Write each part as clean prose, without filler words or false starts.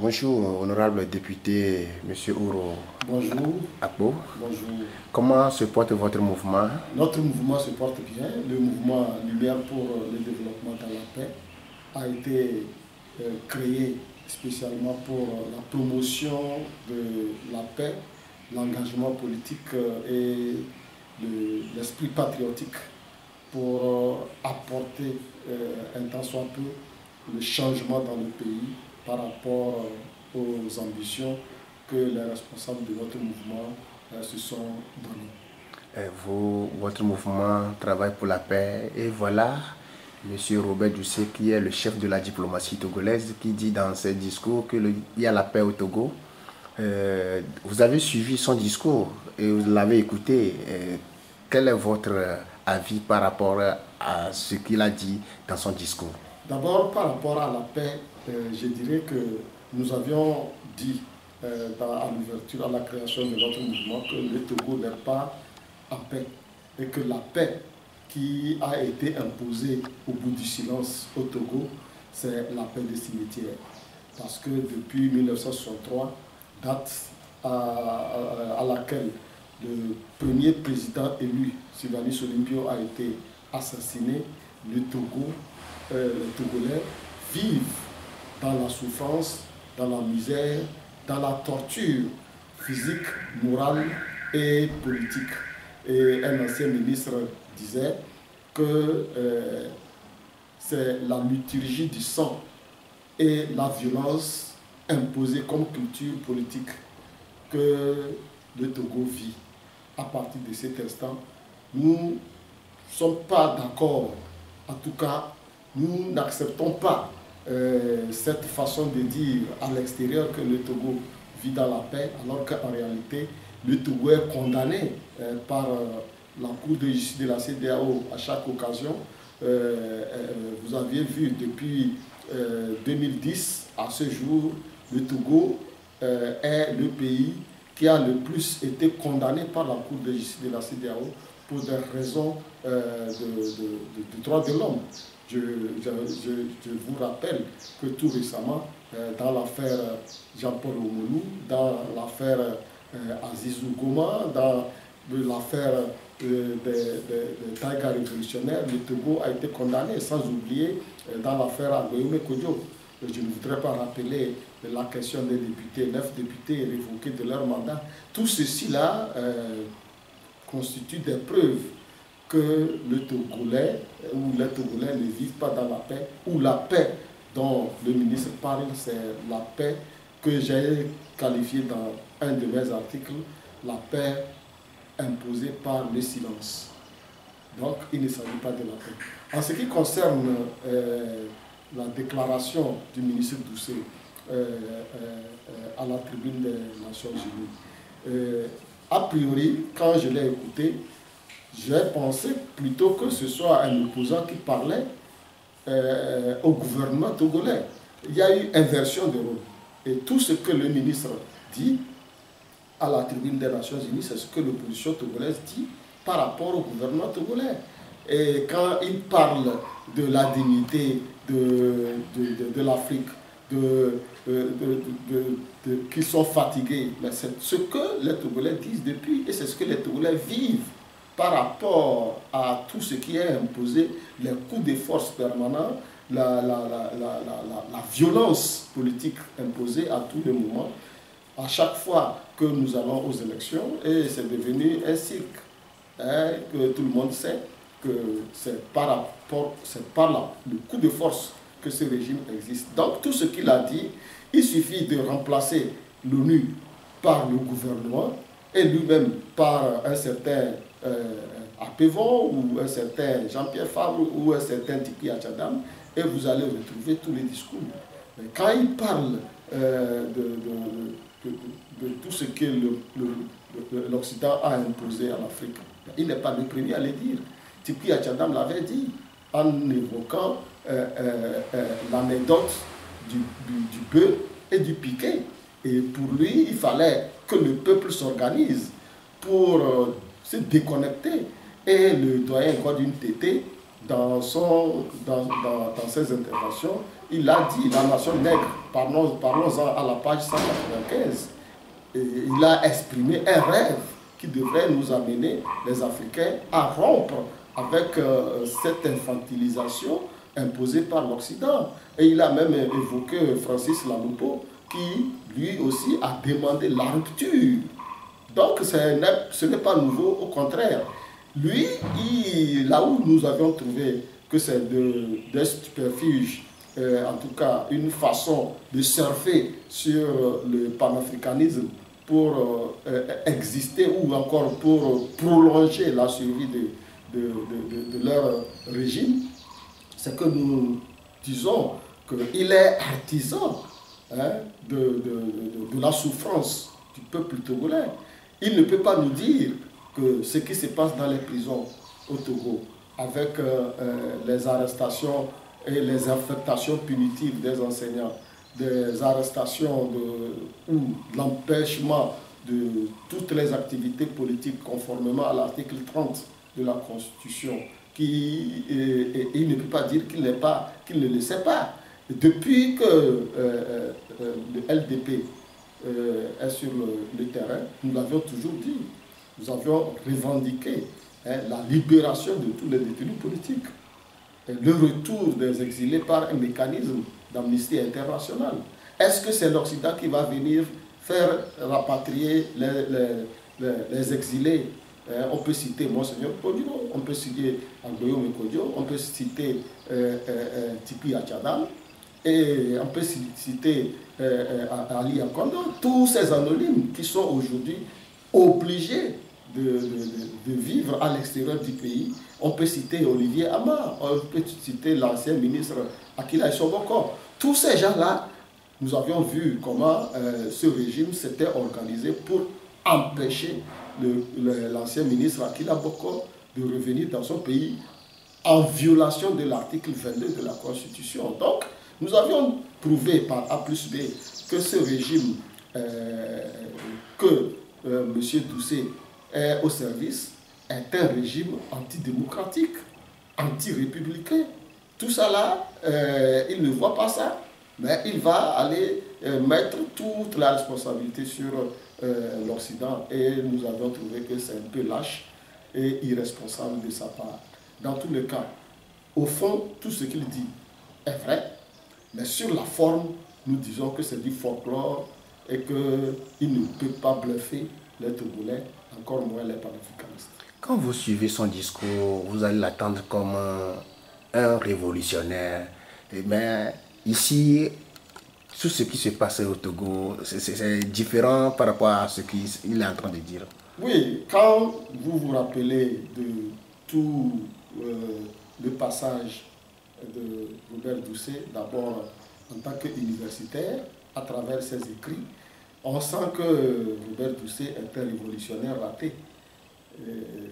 Bonjour, honorable député, Monsieur Ouro Bonjour. Akpo. Bonjour. Comment se porte votre mouvement? Notre mouvement se porte bien. Le mouvement Lumière pour le développement dans la paix a été créé spécialement pour la promotion de la paix, l'engagement politique et l'esprit patriotique pour apporter un tant soit peu le changement dans le pays par rapport aux ambitions que les responsables de notre mouvement se sont donnés. Votre mouvement travaille pour la paix et voilà Monsieur Robert Dussé, qui est le chef de la diplomatie togolaise, qui dit dans ses discours qu'il y a la paix au Togo. Vous avez suivi son discours et vous l'avez écouté. Quel est votre avis par rapport à ce qu'il a dit dans son discours? D'abord, par rapport à la paix, je dirais que nous avions dit à l'ouverture, à la création de notre mouvement, que le Togo n'est pas en paix et que la paix qui a été imposée au bout du silence au Togo, c'est la paix des cimetières. Parce que depuis 1963, date à laquelle le premier président élu, Sylvanus Olympio, a été assassiné, le Togo, les Togolais vivent dans la souffrance, dans la misère, dans la torture physique, morale et politique. Et un ancien ministre disait que c'est la liturgie du sang et la violence imposée comme culture politique que le Togo vit. À partir de cet instant, nous ne sommes pas d'accord, en tout cas, nous n'acceptons pas cette façon de dire à l'extérieur que le Togo vit dans la paix, alors qu'en réalité, le Togo est condamné par la Cour de justice de la CEDEAO à chaque occasion. Vous aviez vu depuis 2010 à ce jour, le Togo est le pays qui a le plus été condamné par la Cour de justice de la CEDEAO pour des raisons de droits de l'homme. Je vous rappelle que tout récemment, dans l'affaire Jean-Paul Omolou, dans l'affaire Azizou Goma, dans l'affaire des Taïga révolutionnaires, le Togo a été condamné, sans oublier dans l'affaire Agoyome Kodjo. Je ne voudrais pas rappeler la question des députés, 9 députés révoqués de leur mandat. Tout ceci-là constitue des preuves que le Togolais ou les Togolais ne vivent pas dans la paix, ou la paix dont le ministre parle, c'est la paix que j'ai qualifiée dans un de mes articles, la paix imposée par le silence. Donc, il ne s'agit pas de la paix. En ce qui concerne la déclaration du ministre Doucet à la tribune des Nations Unies, a priori, quand je l'ai écouté, j'ai pensé plutôt que ce soit un opposant qui parlait au gouvernement togolais. Il y a eu inversion de rôle. Et tout ce que le ministre dit à la tribune des Nations Unies, c'est ce que l'opposition togolaise dit par rapport au gouvernement togolais. Et quand il parle de la dignité de l'Afrique, qu'ils sont fatigués, c'est ce que les Togolais disent depuis, et c'est ce que les Togolais vivent par rapport à tout ce qui est imposé, les coups de force permanents, la violence politique imposée à tous les moments, à chaque fois que nous allons aux élections, et c'est devenu un cirque, hein, que tout le monde sait que c'est par le coup de force que ce régime existe. Donc tout ce qu'il a dit, il suffit de remplacer l'ONU par le gouvernement et lui-même par un certain Apevon ou un certain Jean-Pierre Fabre ou un certain Tipi Achadam, et vous allez retrouver tous les discours. Mais quand il parle de tout ce que l'Occident a imposé à l'Afrique, il n'est pas le premier à le dire. Tipi Achadam l'avait dit en évoquant l'anecdote du bœuf et du piquet. Et pour lui, il fallait que le peuple s'organise pour se déconnecter. Et le doyen Godwin Tété dans ses interventions, il a dit la nation nègre, parlons-en à la page 195. Et il a exprimé un rêve qui devrait nous amener, les Africains, à rompre avec cette infantilisation imposée par l'Occident. Et il a même évoqué Francis Laloupo, qui lui aussi a demandé la rupture. Donc ce n'est pas nouveau, au contraire. Lui, là où nous avions trouvé que c'est des subterfuges, en tout cas une façon de surfer sur le panafricanisme pour exister ou encore pour prolonger la survie de leur régime, c'est que nous disons qu'il est artisan, hein, de la souffrance du peuple togolais. Il ne peut pas nous dire que ce qui se passe dans les prisons au Togo, avec les arrestations et les affectations punitives des enseignants, des arrestations ou l'empêchement de toutes les activités politiques conformément à l'article 30 de la Constitution, il ne peut pas dire qu'il ne le sait pas. Depuis que le LDP est sur le terrain, nous l'avions toujours dit, nous avions revendiqué la libération de tous les détenus politiques, et le retour des exilés par un mécanisme d'amnistie internationale. Est-ce que c'est l'Occident qui va venir faire rapatrier les exilés? On peut citer Monseigneur Kodjo, on peut citer Agboyome Kodjo, on peut citer Tipi Achadam, et on peut citer Ali Akondo, tous ces anonymes qui sont aujourd'hui obligés de vivre à l'extérieur du pays. On peut citer Olivier Amar, on peut citer l'ancien ministre Akila Isoboko. Tous ces gens-là, nous avions vu comment ce régime s'était organisé pour empêcher l'ancien ministre Akila Boko de revenir dans son pays en violation de l'article 22 de la Constitution. Donc, nous avions prouvé par A plus B que ce régime que M. Doucet est au service est un régime antidémocratique, anti-républicain. Tout ça là, il ne voit pas ça, mais il va aller mettre toute la responsabilité sur l'Occident, et nous avons trouvé que c'est un peu lâche et irresponsable de sa part. Dans tous les cas, au fond, tout ce qu'il dit est vrai, mais sur la forme, nous disons que c'est du folklore et qu'il ne peut pas bluffer les Togolais, encore moins les panafricanistes. Quand vous suivez son discours, vous allez l'attendre comme un révolutionnaire. Mais ici, tout ce qui se passe au Togo, c'est différent par rapport à ce qu'il est en train de dire. Oui, quand vous vous rappelez de tout le passage de Robert Doucet, d'abord en tant qu'universitaire, à travers ses écrits, on sent que Robert Doucet est un révolutionnaire raté.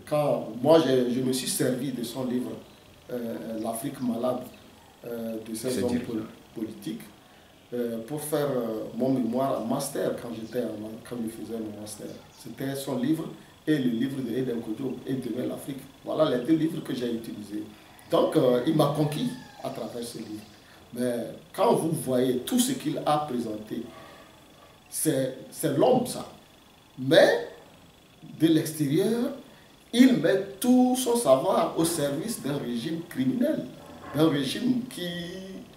Quand moi, je me suis servi de son livre « L'Afrique malade » de ces hommes politiques pour faire mon mémoire en master quand je faisais mon master. C'était son livre et le livre de Eden Kodjo, Et demain l'Afrique. Voilà les deux livres que j'ai utilisés. Donc, il m'a conquis à travers ce livre. Mais quand vous voyez tout ce qu'il a présenté, c'est l'homme, ça. Mais de l'extérieur, il met tout son savoir au service d'un régime criminel, d'un régime qui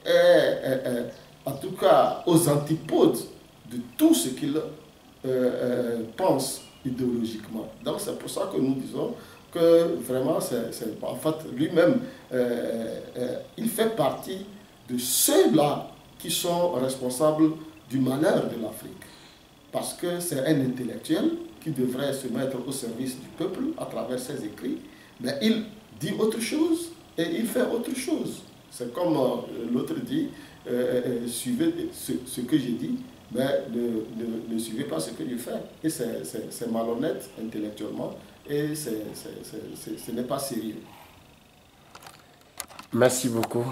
est, en tout cas, aux antipodes de tout ce qu'il pense idéologiquement. Donc c'est pour ça que nous disons que vraiment, en fait, lui-même, il fait partie de ceux-là qui sont responsables du malheur de l'Afrique. Parce que c'est un intellectuel qui devrait se mettre au service du peuple à travers ses écrits, mais il dit autre chose et il fait autre chose. C'est comme l'autre dit, suivez ce que j'ai dit, mais ne suivez pas ce que je fais. Et c'est malhonnête intellectuellement et ce n'est pas sérieux. Merci beaucoup.